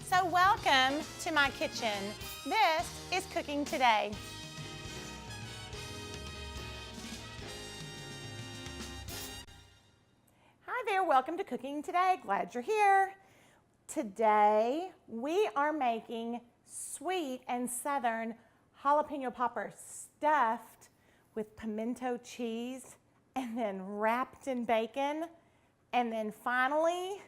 So welcome to my kitchen. This is Cooking Today. Hi there, welcome to Cooking Today. Glad you're here. Today we are making sweet and southern jalapeno poppers stuffed with pimento cheese and then wrapped in bacon. And then finally,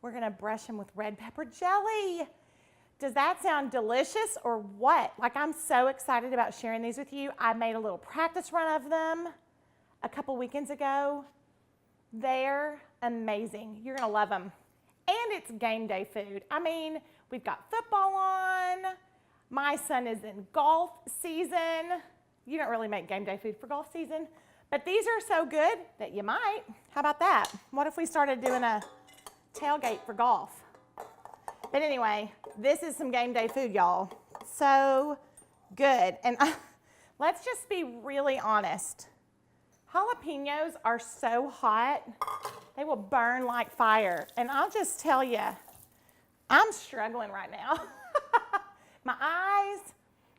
we're gonna brush them with red pepper jelly. Does that sound delicious or what? Like, I'm so excited about sharing these with you. I made a little practice run of them a couple weekends ago. They're amazing. You're gonna love them. And it's game day food. I mean, we've got football on. My son is in golf season. You don't really make game day food for golf season, but these are so good that you might. How about that? What if we started doing a tailgate for golf? But anyway, this is some game day food, y'all. So good. And let's just be really honest. Jalapenos are so hot, they will burn like fire. And I'll just tell you, I'm struggling right now. My eyes,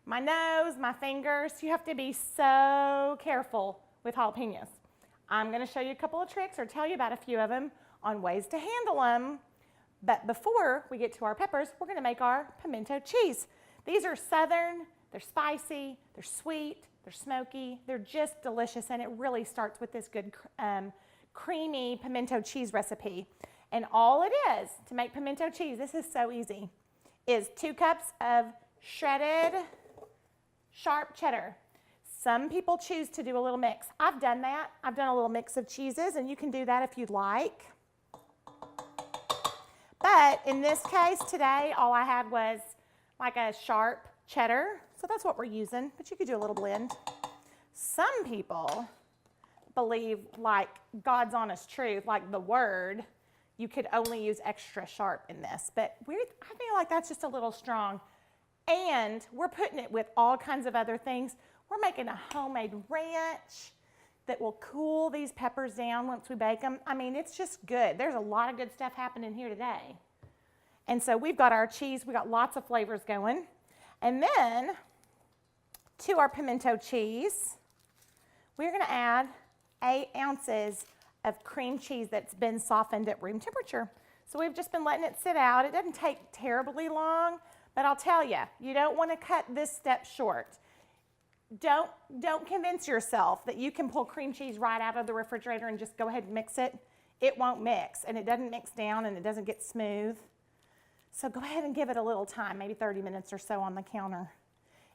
my nose, my fingers, you have to be so careful with jalapenos. I'm gonna show you a couple of tricks or tell you about a few of them on ways to handle them. But before we get to our peppers, we're gonna make our pimento cheese. These are southern, they're spicy, they're sweet, they're smoky, they're just delicious, and it really starts with this good creamy pimento cheese recipe. And all it is to make pimento cheese, this is so easy, is 2 cups of shredded sharp cheddar. Some people choose to do a little mix. I've done that. I've done a little mix of cheeses, and you can do that if you'd like. But in this case today, all I had was like a sharp cheddar. So that's what we're using, but you could do a little blend. Some people believe, like God's honest truth, like the word, you could only use extra sharp in this. But I feel like that's just a little strong. And we're putting it with all kinds of other things. We're making a homemade ranch that will cool these peppers down once we bake them. I mean, it's just good. There's a lot of good stuff happening here today. And so we've got our cheese. We got lots of flavors going. And then to our pimento cheese, we're gonna add 8 ounces of cream cheese that's been softened at room temperature. So we've just been letting it sit out. It doesn't take terribly long, but I'll tell you, you don't wanna cut this step short. Don't convince yourself that you can pull cream cheese right out of the refrigerator and just go ahead and mix it. It won't mix, and it doesn't mix down, and it doesn't get smooth. So go ahead and give it a little time, maybe 30 minutes or so on the counter.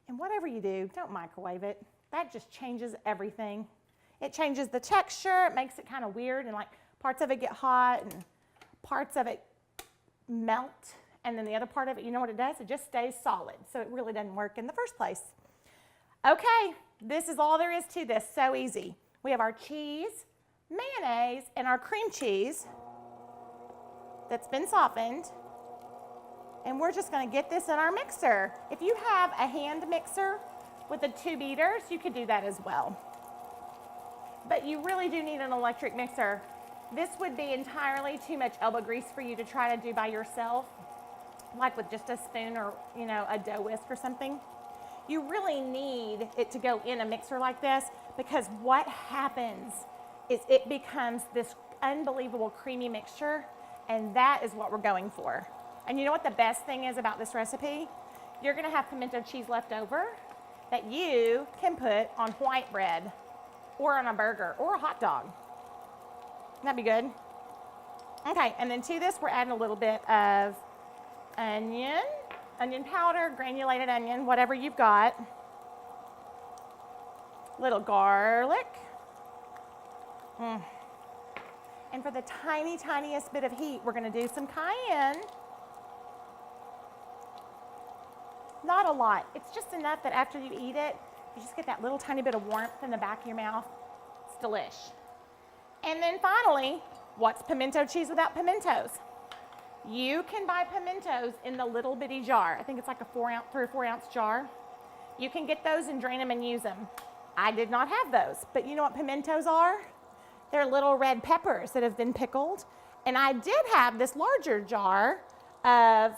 And whatever you do, don't microwave it. That just changes everything. It changes the texture, it makes it kind of weird, and like parts of it get hot and parts of it melt, and then the other part of it, you know what it does? It just stays solid. So it really doesn't work in the first place. Okay, this is all there is to this, so easy. We have our cheese, mayonnaise, and our cream cheese that's been softened. And we're just gonna get this in our mixer. If you have a hand mixer with the 2 beaters, you could do that as well. But you really do need an electric mixer. This would be entirely too much elbow grease for you to try to do by yourself, like with just a spoon or, you know, a dough whisk or something. You really need it to go in a mixer like this, because what happens is it becomes this unbelievable creamy mixture, and that is what we're going for. And you know what the best thing is about this recipe? You're gonna have pimento cheese left over that you can put on white bread or on a burger or a hot dog. That'd be good. Okay, and then to this, we're adding a little bit of onion powder, granulated onion, whatever you've got. Little garlic. And for the tiny, tiniest bit of heat, we're gonna do some cayenne. Not a lot. It's just enough that after you eat it, you just get that little tiny bit of warmth in the back of your mouth. It's delish. And then finally, what's pimento cheese without pimentos? You can buy pimentos in the little bitty jar. I think it's like a 3 or 4 ounce jar. You can get those and drain them and use them. I did not have those, but you know what pimentos are? They're little red peppers that have been pickled. And I did have this larger jar of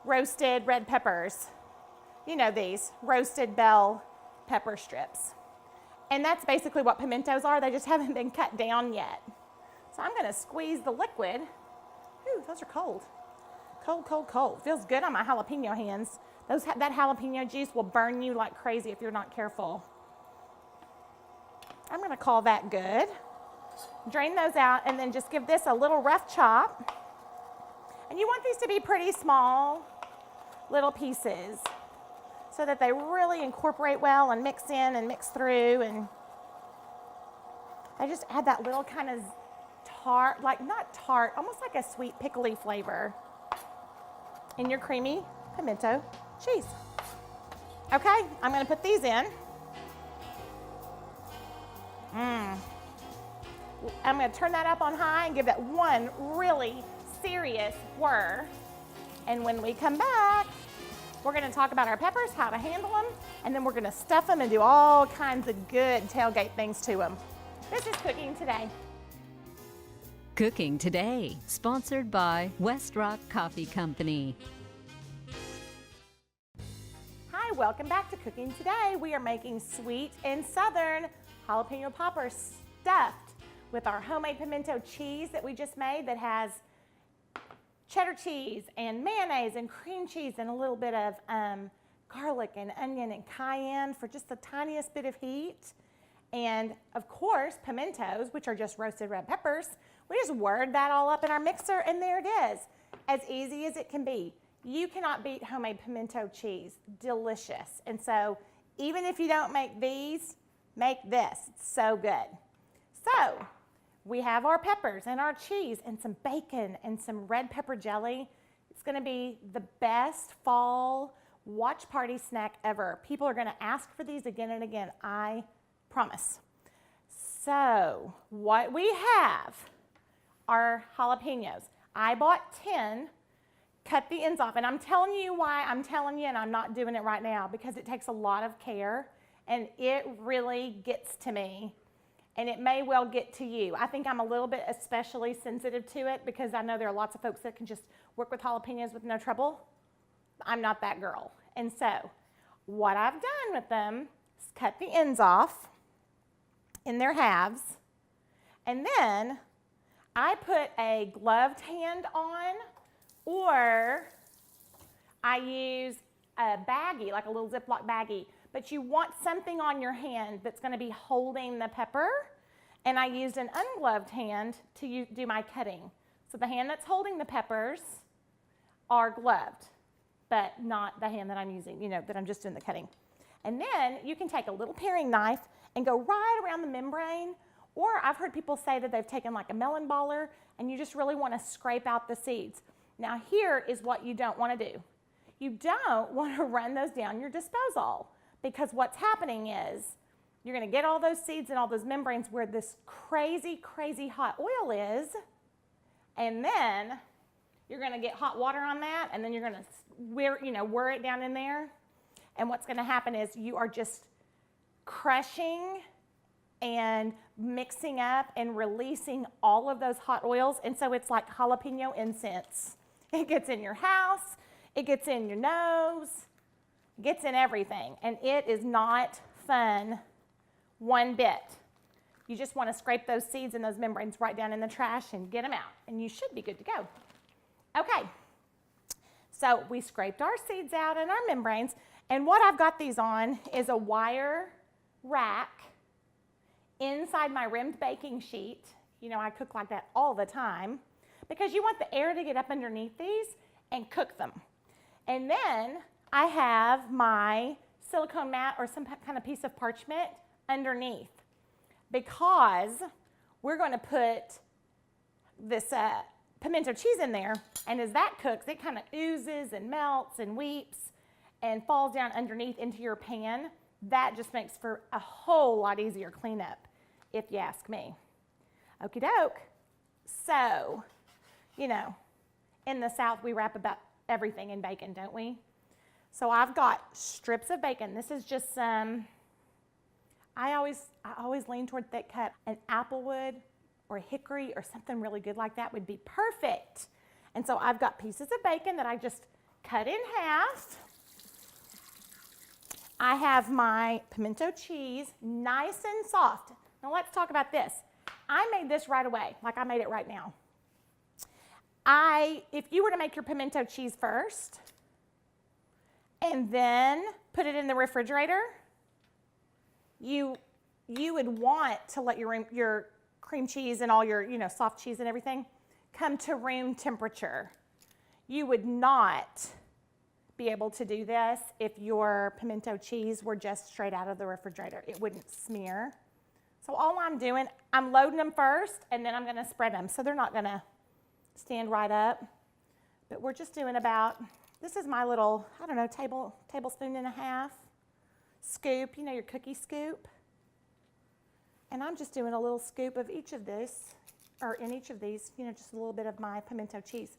roasted red peppers. You know these, roasted bell pepper strips. And that's basically what pimentos are. They just haven't been cut down yet. So I'm gonna squeeze the liquid. Ooh, those are cold. Cold, cold, cold. Feels good on my jalapeno hands. That jalapeno juice will burn you like crazy if you're not careful. I'm gonna call that good. Drain those out and then just give this a little rough chop. And you want these to be pretty small little pieces so that they really incorporate well and mix in and mix through, and they just add that little kind of tart, like not tart, almost like a sweet pickly flavor in your creamy pimento cheese. Okay, I'm gonna put these in. I'm gonna turn that up on high and give that one really serious whir. And when we come back, we're gonna talk about our peppers, how to handle them, and then we're gonna stuff them and do all kinds of good tailgate things to them. This is Cooking Today. Cooking Today, sponsored by West Rock Coffee Company. Hi, welcome back to Cooking Today. We are making sweet and southern jalapeno poppers stuffed with our homemade pimento cheese that we just made that has cheddar cheese and mayonnaise and cream cheese and a little bit of garlic and onion and cayenne for just the tiniest bit of heat. And of course, pimentos, which are just roasted red peppers. We just whirred that all up in our mixer and there it is. As easy as it can be. You cannot beat homemade pimento cheese. Delicious. And so even if you don't make these, make this. It's so good. So we have our peppers and our cheese and some bacon and some red pepper jelly. It's gonna be the best fall watch party snack ever. People are gonna ask for these again and again, I promise. So what we have are jalapenos. I bought 10, cut the ends off, and I'm telling you why I'm telling you, and I'm not doing it right now, because it takes a lot of care and it really gets to me. And it may well get to you. I think I'm a little bit especially sensitive to it because I know there are lots of folks that can just work with jalapenos with no trouble. I'm not that girl. And so what I've done with them is cut the ends off in their halves. And then I put a gloved hand on, or I use a baggie, like a little Ziploc baggie. But you want something on your hand that's going to be holding the pepper. And I used an ungloved hand to do my cutting. So the hand that's holding the peppers are gloved, but not the hand that I'm using, that I'm just doing the cutting. And then you can take a little paring knife and go right around the membrane. Or I've heard people say that they've taken like a melon baller and you just really want to scrape out the seeds. Now here is what you don't want to do. You don't want to run those down your disposal. Because what's happening is you're going to get all those seeds and all those membranes where this crazy, crazy hot oil is, and then you're going to get hot water on that, and then you're going to whir it down in there. And what's going to happen is you are just crushing and mixing up and releasing all of those hot oils, and so it's like jalapeno incense. It gets in your house, it gets in your nose, gets in everything, and it is not fun one bit. You just want to scrape those seeds and those membranes right down in the trash and get them out, and you should be good to go. Okay, so we scraped our seeds out and our membranes, and what I've got these on is a wire rack inside my rimmed baking sheet. I cook like that all the time because you want the air to get up underneath these and cook them. And then I have my silicone mat or some kind of piece of parchment underneath because we're going to put this pimento cheese in there, and as that cooks, it kind of oozes and melts and weeps and falls down underneath into your pan. That just makes for a whole lot easier cleanup, if you ask me. Okie doke. So, in the South, we wrap about everything in bacon, don't we? So I've got strips of bacon. This is just some, I always lean toward thick cut. An applewood or a hickory or something really good like that would be perfect. And so I've got pieces of bacon that I just cut in half. I have my pimento cheese, nice and soft. Now let's talk about this. I made this right away, like I made it right now. If you were to make your pimento cheese first and then put it in the refrigerator, you would want to let your cream cheese and all your soft cheese and everything come to room temperature. You would not be able to do this if your pimento cheese were just straight out of the refrigerator. It wouldn't smear. So all I'm doing, I'm loading them first and then I'm gonna spread them so they're not gonna stand right up. But we're just doing about, this is my little, I don't know, tablespoon and a half scoop, your cookie scoop. And I'm just doing a little scoop of each of this, or in each of these, just a little bit of my pimento cheese.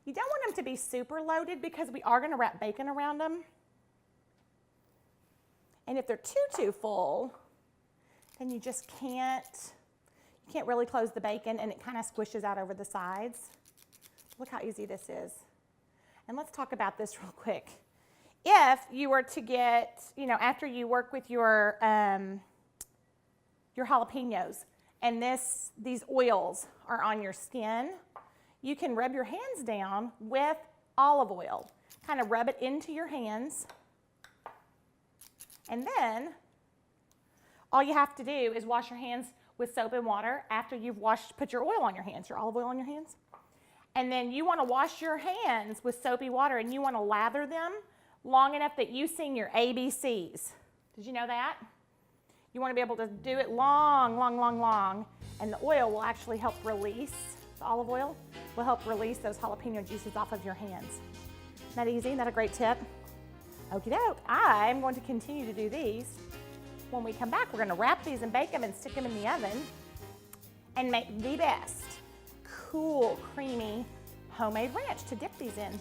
You don't want them to be super loaded because we are gonna wrap bacon around them. And if they're too full, then you just can't really close the bacon and it kind of squishes out over the sides. Look how easy this is. And let's talk about this real quick. If you were to get, after you work with your jalapenos and these oils are on your skin, you can rub your hands down with olive oil. Kind of rub it into your hands. And then all you have to do is wash your hands with soap and water after you've put your oil on your hands, your olive oil on your hands. And then you want to wash your hands with soapy water and you want to lather them long enough that you sing your ABCs. Did you know that? You want to be able to do it long, long, long, long. And the oil will actually help release, the olive oil will help release those jalapeno juices off of your hands. Isn't that easy? Isn't that a great tip? Okie doke. I'm going to continue to do these. When we come back, we're going to wrap these and bake them and stick them in the oven and make the best cool, creamy homemade ranch to dip these in.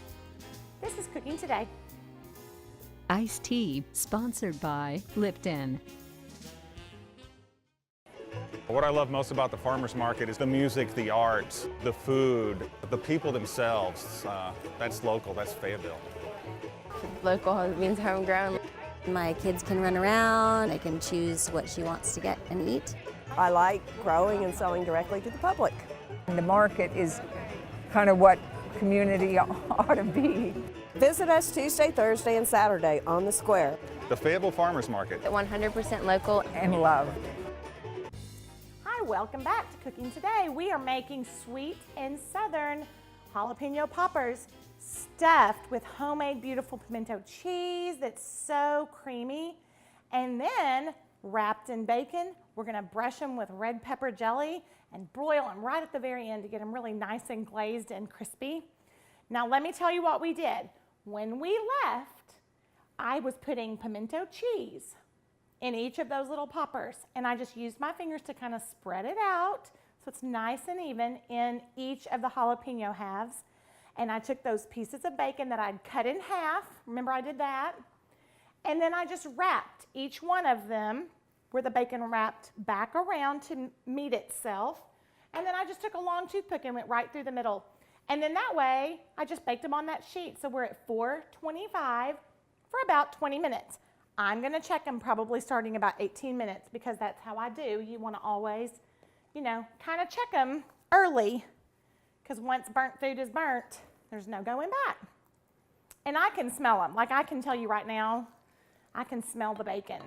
This is Cooking Today. Iced tea, sponsored by Lipton. What I love most about the farmers market is the music, the art, the food, the people themselves. That's local, that's Fayetteville. Local means homegrown. My kids can run around, they can choose what she wants to get and eat. I like growing and selling directly to the public. The market is kind of what community ought to be. Visit us Tuesday, Thursday, and Saturday on the square. The Fayetteville Farmers Market. 100% local And loved. Hi, welcome back to Cooking Today. We are making sweet and southern jalapeno poppers stuffed with homemade beautiful pimento cheese that's so creamy. And then wrapped in bacon, we're gonna brush them with red pepper jelly and broil them right at the very end to get them really nice and glazed and crispy. Now let me tell you what we did. When we left, I was putting pimento cheese in each of those little poppers, and I just used my fingers to kind of spread it out so it's nice and even in each of the jalapeno halves. And I took those pieces of bacon that I'd cut in half, remember I did that, and then I just wrapped each one of them where the bacon wrapped back around to meet itself, and then I just took a long toothpick and went right through the middle. And then that way, I just baked them on that sheet. So we're at 425 for about 20 minutes. I'm gonna check them probably starting about 18 minutes because that's how I do. You wanna always, kind of check them early because once burnt food is burnt, there's no going back. And I can smell them. Like I can tell you right now, I can smell the bacon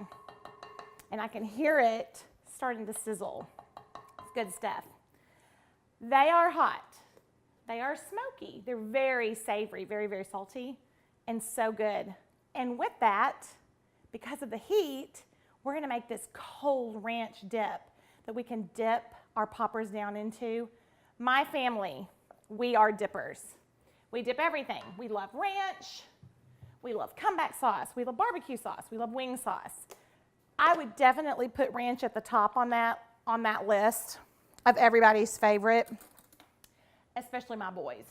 and I can hear it starting to sizzle. It's good stuff. They are hot. They are smoky. They're very savory, very, very salty, and so good. And with that, because of the heat, we're gonna make this cold ranch dip that we can dip our poppers down into. My family, we are dippers. We dip everything. We love ranch, we love comeback sauce, we love barbecue sauce, we love wing sauce. I would definitely put ranch at the top on that list of everybody's favorite. Especially my boys.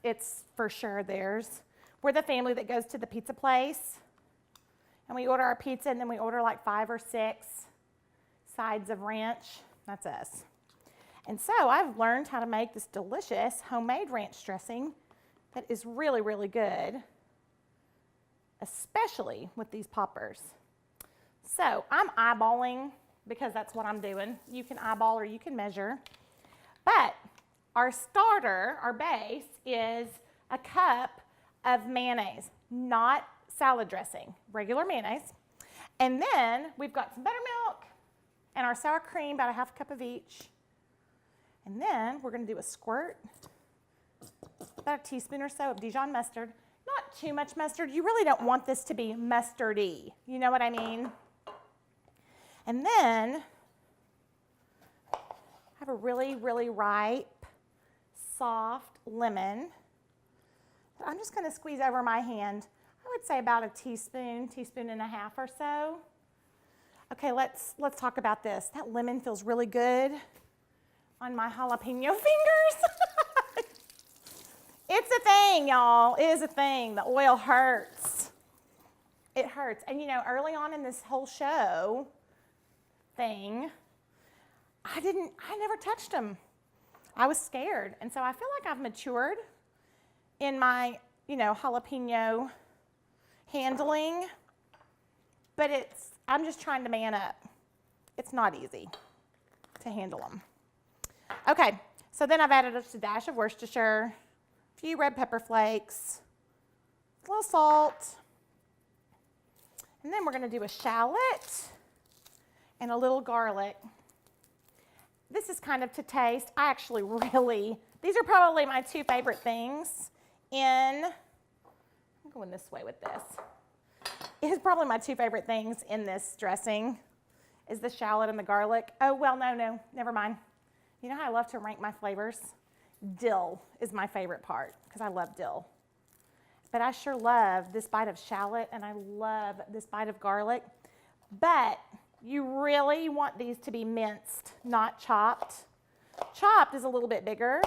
It's for sure theirs. We're the family that goes to the pizza place and we order our pizza and then we order like 5 or 6 sides of ranch. That's us. And so I've learned how to make this delicious homemade ranch dressing that is really, really good. especially with these poppers. So I'm eyeballing because that's what I'm doing. You can eyeball or you can measure. But our starter, our base, is a cup of mayonnaise, not salad dressing, regular mayonnaise. And then we've got some buttermilk and our sour cream, about a half cup of each. And then we're going to do a squirt, about a teaspoon or so of Dijon mustard. Not too much mustard. You really don't want this to be mustardy. You know what I mean? And then I have a really, really ripe, soft lemon that I'm just going to squeeze over my hand. I would say about a teaspoon, teaspoon and a half or so. Okay, let's talk about this. That lemon feels really good on my jalapeno fingers. It's a thing, y'all. It is a thing. The oil hurts. It hurts. And you know, early on in this whole show thing, I never touched them. I was scared. And so I feel like I've matured in my, you know, jalapeno handling. But I'm just trying to man up. It's not easy to handle them. Okay, so then I've added just a dash of Worcestershire, a few red pepper flakes, a little salt, and then we're going to do a shallot and a little garlic. This is kind of to taste. I actually these are probably my two favorite things I'm going this way with this. It is probably my two favorite things in this dressing is the shallot and the garlic. Oh, well, no, never mind. You know how I love to rank my flavors? Dill is my favorite part because I love dill. But I sure love this bite of shallot and I love this bite of garlic. But you really want these to be minced, not chopped. Chopped is a little bit bigger.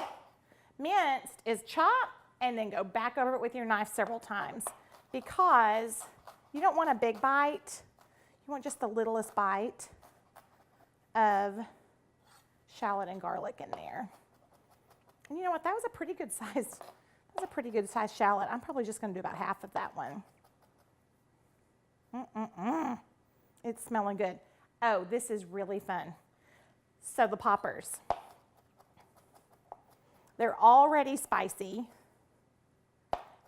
Minced is chop and then go back over it with your knife several times because you don't want a big bite. You want just the littlest bite of shallot and garlic in there. And you know what? That was a pretty good size shallot. I'm probably just going to do about half of that one. It's smelling good. Oh, this is really fun. So the poppers. They're already spicy.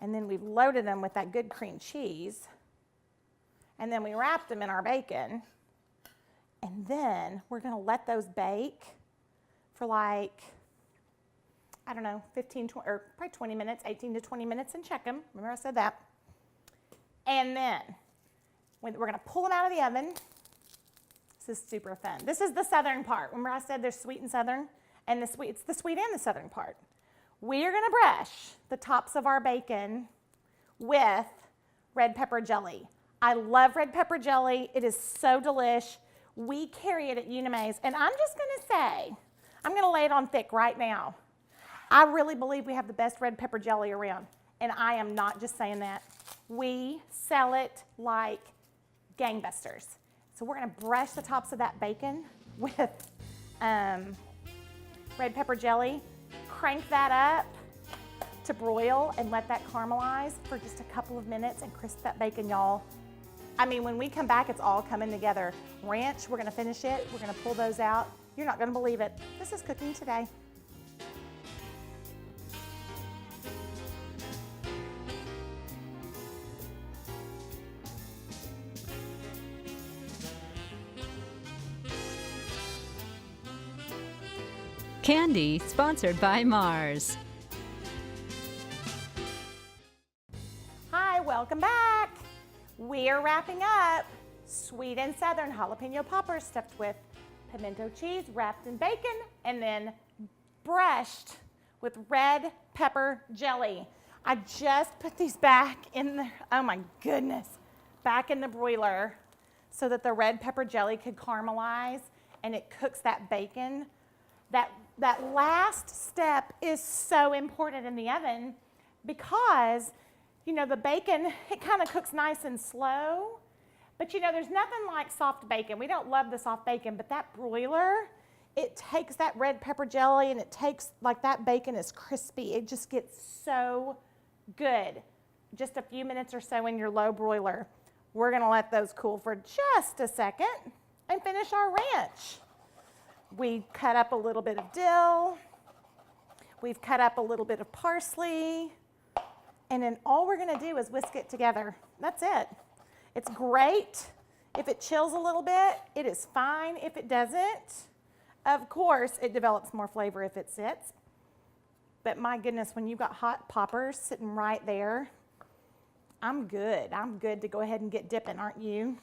And then we've loaded them with that good cream cheese. And then we wrapped them in our bacon. And then we're going to let those bake for like, I don't know, 15, 20, or probably 20 minutes, 18 to 20 minutes, and check them. Remember I said that. And then we're going to pull them out of the oven. This is super fun. This is the southern part. Remember I said there's sweet and southern? And it's the sweet and the southern part. We are going to brush the tops of our bacon with red pepper jelly. I love red pepper jelly. It is so delish. We carry it at Mayonnaise, and I'm just going to say, I'm going to lay it on thick right now. I really believe we have the best red pepper jelly around, and I am not just saying that. We sell it like gangbusters. So we're going to brush the tops of that bacon with red pepper jelly, crank that up to broil, and let that caramelize for just a couple of minutes and crisp that bacon, y'all. I mean, when we come back, it's all coming together. Ranch, we're going to finish it. We're going to pull those out. You're not going to believe it. This is cooking today. Candy sponsored by Mars. Hi, welcome back. We are wrapping up sweet and southern jalapeno poppers stuffed with pimento cheese, wrapped in bacon, and then brushed with red pepper jelly. I just put these back in the, oh my goodness, back in the broiler so that the red pepper jelly could caramelize and it cooks that bacon. That last step is so important in the oven because, you know, the bacon, it kind of cooks nice and slow. But, you know, there's nothing like soft bacon. We don't love the soft bacon, but that broiler, it takes that red pepper jelly and it takes, like that bacon is crispy. It just gets so good. just a few minutes or so in your low broiler. We're gonna let those cool for just a second and finish our ranch. We cut up a little bit of dill. We've cut up a little bit of parsley. And then all we're gonna do is whisk it together. That's it. It's great. If it chills a little bit, it is fine. If it doesn't, of course, it develops more flavor if it sits. But my goodness, when you've got hot poppers sitting right there, I'm good. I'm good to go ahead and get dipping, aren't you?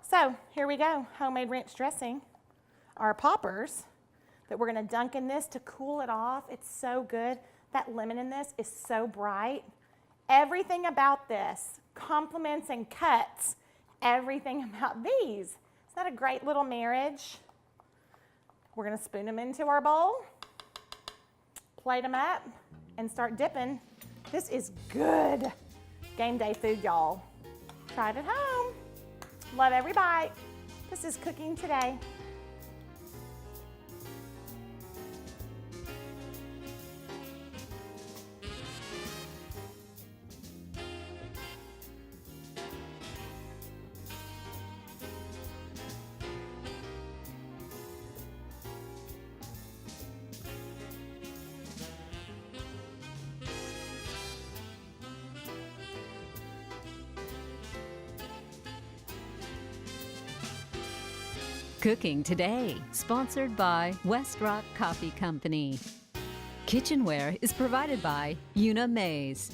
So here we go, homemade ranch dressing. Our poppers that we're gonna dunk in this to cool it off. It's so good. That lemon in this is so bright. Everything about this complements and cuts everything about these. Is that a great little marriage? We're gonna spoon them into our bowl, plate them up, and start dipping. This is good game day food, y'all. Try it at home. Love every bite. This is cooking today. Cooking Today, sponsored by West Rock Coffee Company. Kitchenware is provided by Mayonnaise.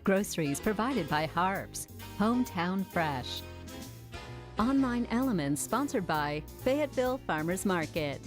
Groceries provided by Harps, Hometown Fresh. Online Elements sponsored by Fayetteville Farmers Market.